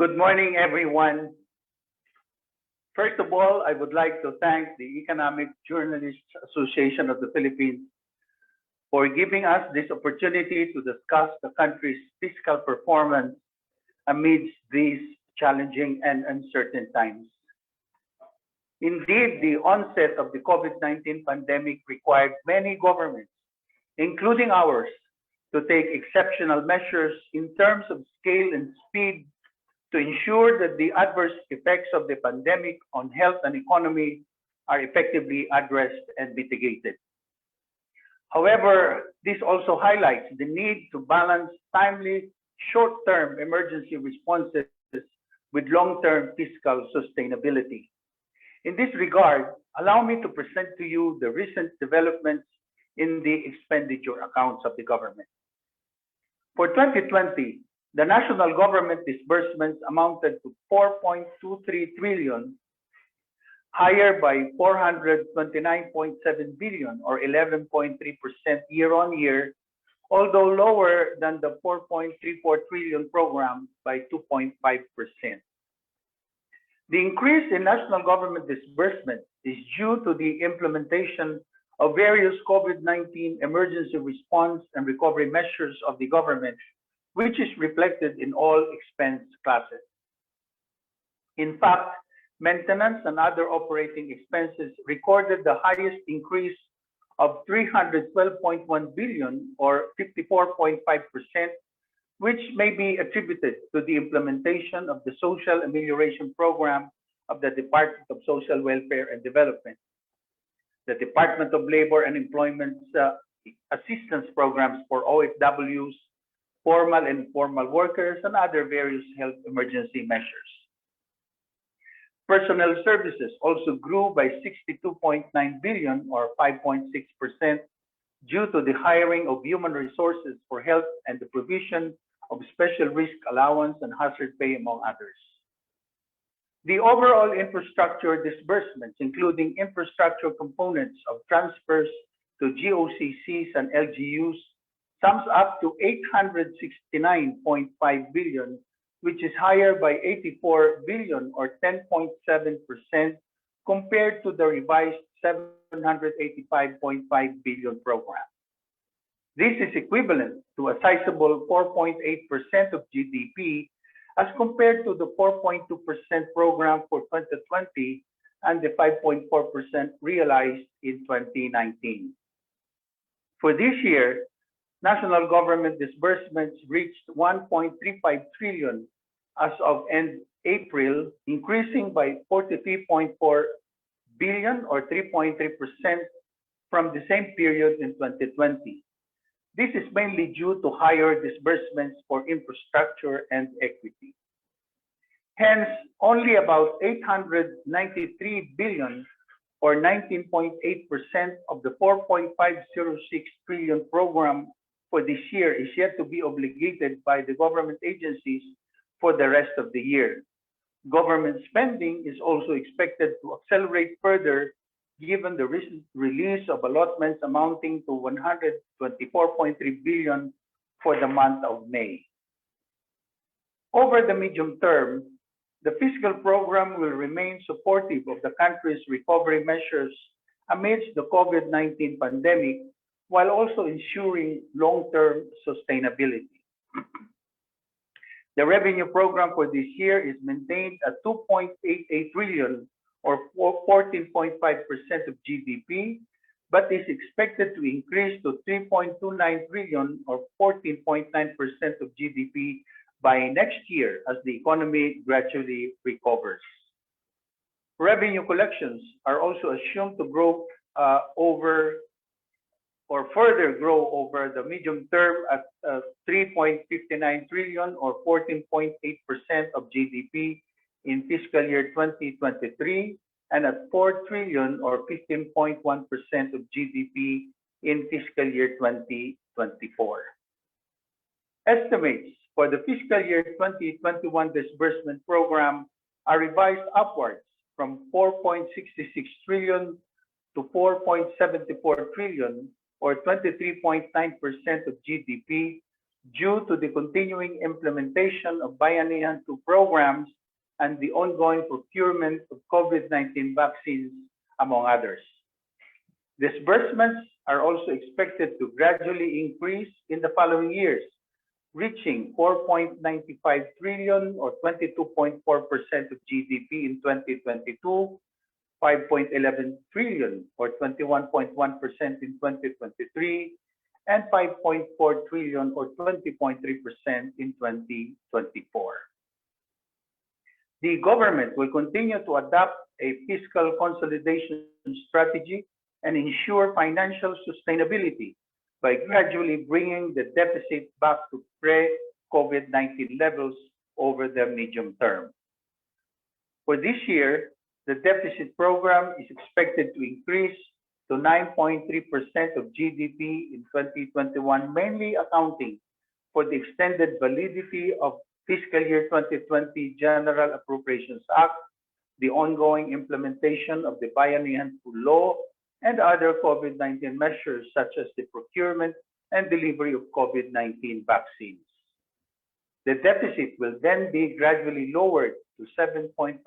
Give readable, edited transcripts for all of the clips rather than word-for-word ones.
Good morning, everyone. First of all, I would like to thank the Economic Journalists Association of the Philippines for giving us this opportunity to discuss the country's fiscal performance amidst these challenging and uncertain times. Indeed, the onset of the COVID-19 pandemic required many governments, including ours, to take exceptional measures in terms of scale and speed to ensure that the adverse effects of the pandemic on health and economy are effectively addressed and mitigated. However, this also highlights the need to balance timely short-term emergency responses with long-term fiscal sustainability. In this regard, allow me to present to you the recent developments in the expenditure accounts of the government. For 2020, the national government disbursements amounted to 4.23 trillion, higher by 429.7 billion or 11.3% year-on-year, although lower than the 4.34 trillion program by 2.5%. The increase in national government disbursement is due to the implementation of various COVID-19 emergency response and recovery measures of the government, which is reflected in all expense classes. In fact, maintenance and other operating expenses recorded the highest increase of 312.1 billion or 54.5%, which may be attributed to the implementation of the Social Amelioration Program of the Department of Social Welfare and Development, the Department of Labor and Employment's assistance programs for OFWs, formal and informal workers, and other various health emergency measures. Personnel services also grew by 62.9 billion or 5.6% due to the hiring of human resources for health and the provision of special risk allowance and hazard pay, among others. The overall infrastructure disbursements, including infrastructure components of transfers to GOCCs and LGUs, sums up to 869.5 billion, which is higher by 84 billion or 10.7% compared to the revised 785.5 billion program. This is equivalent to a sizable 4.8% of GDP as compared to the 4.2% program for 2020 and the 5.4% realized in 2019. For this year, national government disbursements reached 1.35 trillion as of end April, increasing by 43.4 billion or 3.3% from the same period in 2020. This is mainly due to higher disbursements for infrastructure and equity. Hence, only about 893 billion or 19.8% of the 4.506 trillion program for this year is yet to be obligated by the government agencies for the rest of the year. Government spending is also expected to accelerate further given the recent release of allotments amounting to 124.3 billion for the month of May. Over the medium term, the fiscal program will remain supportive of the country's recovery measures amidst the COVID-19 pandemic, while also ensuring long-term sustainability. The revenue program for this year is maintained at 2.88 trillion or 14.5% of GDP, but is expected to increase to 3.29 trillion or 14.9% of GDP by next year as the economy gradually recovers. Revenue collections are also assumed to grow further grow over the medium term at 3.59 trillion or 14.8% of GDP in fiscal year 2023 and at 4 trillion or 15.1% of GDP in fiscal year 2024. Estimates for the fiscal year 2021 disbursement program are revised upwards from 4.66 trillion to 4.74 trillion or 23.9% of GDP due to the continuing implementation of Bayanihan 2 programs and the ongoing procurement of COVID-19 vaccines, among others. Disbursements are also expected to gradually increase in the following years, reaching 4.95 trillion or 22.4% of GDP in 2022, 5.11 trillion or 21.1% in 2023, and 5.4 trillion or 20.3% in 2024. The government will continue to adopt a fiscal consolidation strategy and ensure financial sustainability by gradually bringing the deficit back to pre-COVID-19 levels over the medium term. For this year, the deficit program is expected to increase to 9.3% of GDP in 2021, mainly accounting for the extended validity of Fiscal Year 2020 General Appropriations Act, the ongoing implementation of the Bayanihan 2 law, and other COVID-19 measures such as the procurement and delivery of COVID-19 vaccines. The deficit will then be gradually lowered to 7.5%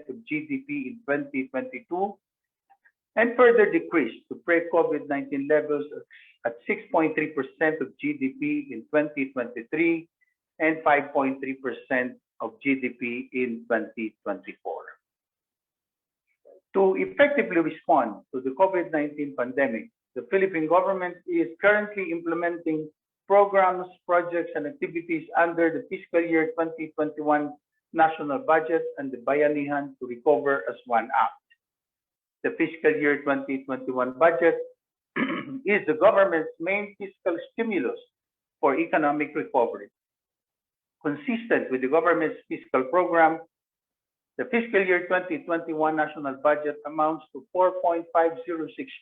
of GDP in 2022 and further decrease to pre-COVID-19 levels at 6.3% of GDP in 2023 and 5.3% of GDP in 2024. To effectively respond to the COVID-19 pandemic, the Philippine government is currently implementing programs, projects, and activities under the Fiscal Year 2021 National Budget and the Bayanihan to Recover as One Act. The Fiscal Year 2021 budget is the government's main fiscal stimulus for economic recovery. Consistent with the government's fiscal program, the Fiscal Year 2021 national budget amounts to 4.506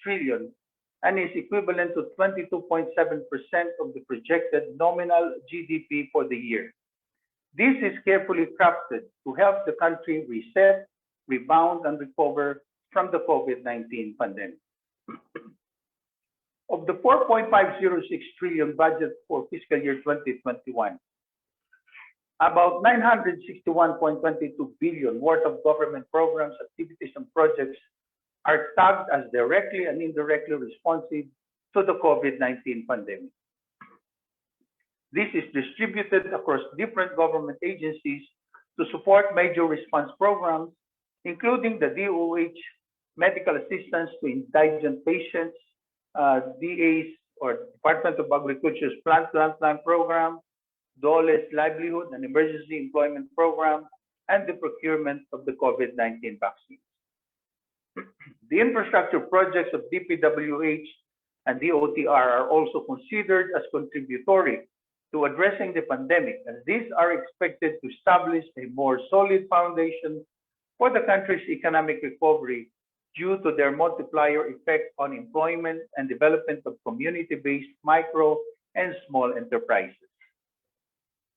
trillion and is equivalent to 22.7% of the projected nominal GDP for the year. This is carefully crafted to help the country reset, rebound, and recover from the COVID-19 pandemic. Of the 4.506 trillion budget for fiscal year 2021, about 961.22 billion worth of government programs, activities, and projects are tagged as directly and indirectly responsive to the COVID-19 pandemic. This is distributed across different government agencies to support major response programs, including the DOH medical assistance to indigent patients, DA's or Department of Agriculture's Plant Program, DOLE's Livelihood and Emergency Employment Program, and the procurement of the COVID-19 vaccines. The infrastructure projects of DPWH and DOTR are also considered as contributory to addressing the pandemic, as these are expected to establish a more solid foundation for the country's economic recovery due to their multiplier effect on employment and development of community-based micro and small enterprises.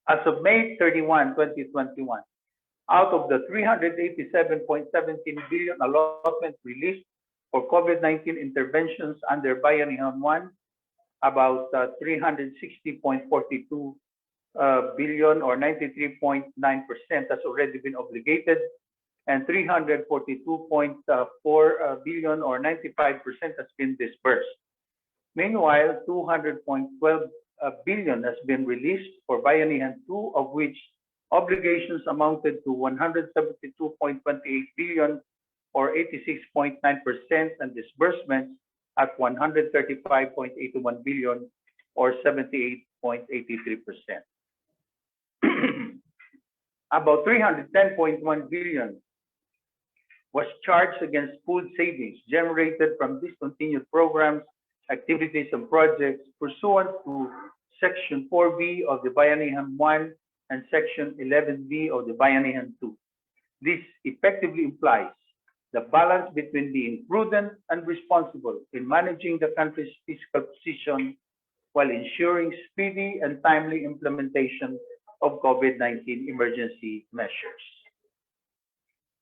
As of May 31, 2021, out of the 387.17 billion allotment released for COVID-19 interventions under Bayanihan 1, about 360.42 billion or 93.9% has already been obligated, and 342.4 billion or 95% has been disbursed. Meanwhile, 200.12 billion has been released for Bayanihan 2, of which obligations amounted to 172.28 billion or 86.9% and disbursements at 135.81 billion or 78.83%. About 310.1 billion was charged against food savings generated from discontinued programs, activities, and projects pursuant to Section 4B of the Bayanihan 1 and Section 11B of the Bayanihan 2. This effectively implies the balance between being prudent and responsible in managing the country's fiscal position while ensuring speedy and timely implementation of COVID-19 emergency measures.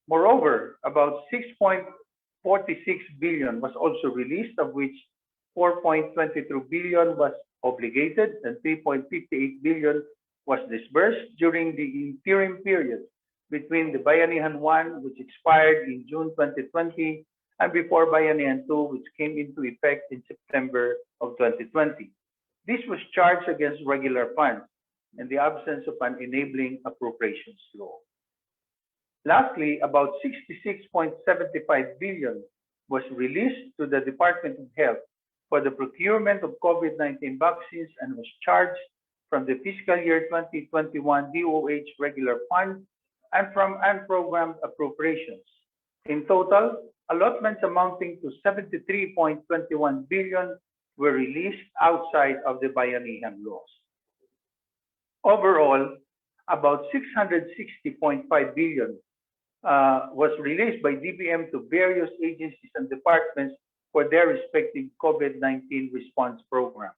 Moreover, about 6.46 billion was also released, of which 4.23 billion was obligated and 3.58 billion was disbursed during the interim period between the Bayanihan 1, which expired in June 2020, and before Bayanihan 2, which came into effect in September of 2020. This was charged against regular funds in the absence of an enabling appropriations law. Lastly, about 66.75 billion was released to the Department of Health for the procurement of COVID-19 vaccines and was charged from the fiscal year 2021 DOH regular fund and from unprogrammed appropriations. In total, allotments amounting to 73.21 billion were released outside of the Bayanihan laws. Overall, about 660.5 billion was released by DBM to various agencies and departments for their respective COVID-19 response program.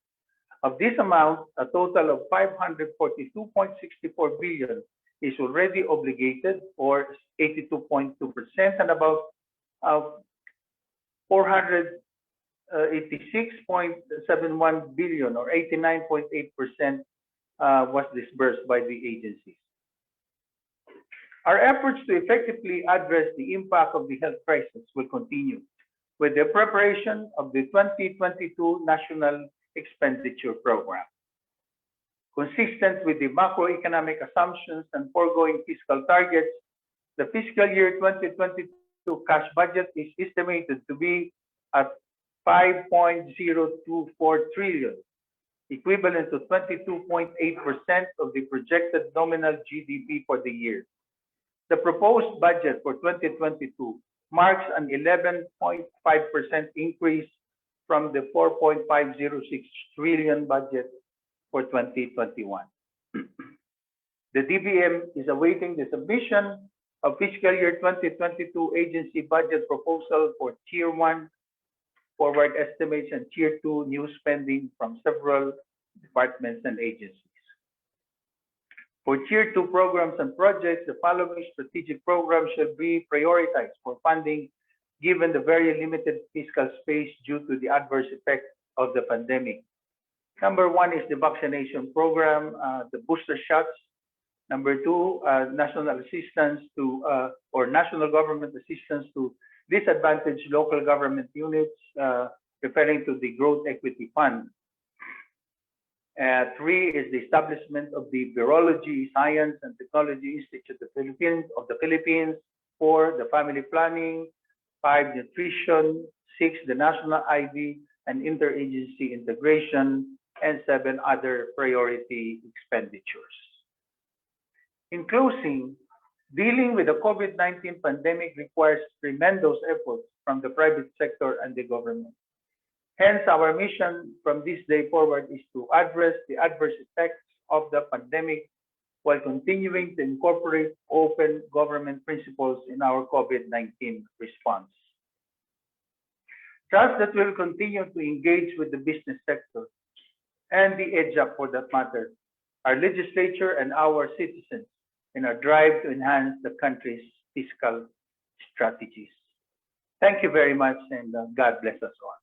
Of this amount, a total of 542.64 billion is already obligated, or 82.2%, and about 486.71 billion, or 89.8%, was disbursed by the agencies. Our efforts to effectively address the impact of the health crisis will continue with the preparation of the 2022 National Expenditure Program. Consistent with the macroeconomic assumptions and foregoing fiscal targets, the fiscal year 2022 cash budget is estimated to be at 5.024 trillion, equivalent to 22.8% of the projected nominal GDP for the year. The proposed budget for 2022 marks an 11.5% increase from the 4.506 trillion budget for 2021. The DBM is awaiting the submission of fiscal year 2022 agency budget proposal for Tier 1 forward estimates and Tier 2 new spending from several departments and agencies. For Tier 2 programs and projects, the following strategic programs should be prioritized for funding given the very limited fiscal space due to the adverse effect of the pandemic. Number one is the vaccination program, the booster shots. Number two, national assistance to, or national government assistance to disadvantaged local government units, referring to the Growth Equity Fund. Three is the establishment of the Virology, Science and Technology Institute of the Philippines. Four, the family planning. Five, nutrition. Six, the national ID and interagency integration. And seven, other priority expenditures. In closing, dealing with the COVID-19 pandemic requires tremendous efforts from the private sector and the government. Hence, our mission from this day forward is to address the adverse effects of the pandemic while continuing to incorporate open government principles in our COVID-19 response. Trust that we will continue to engage with the business sector and the EJAP for that matter, our legislature and our citizens in our drive to enhance the country's fiscal strategies. Thank you very much, and God bless us all.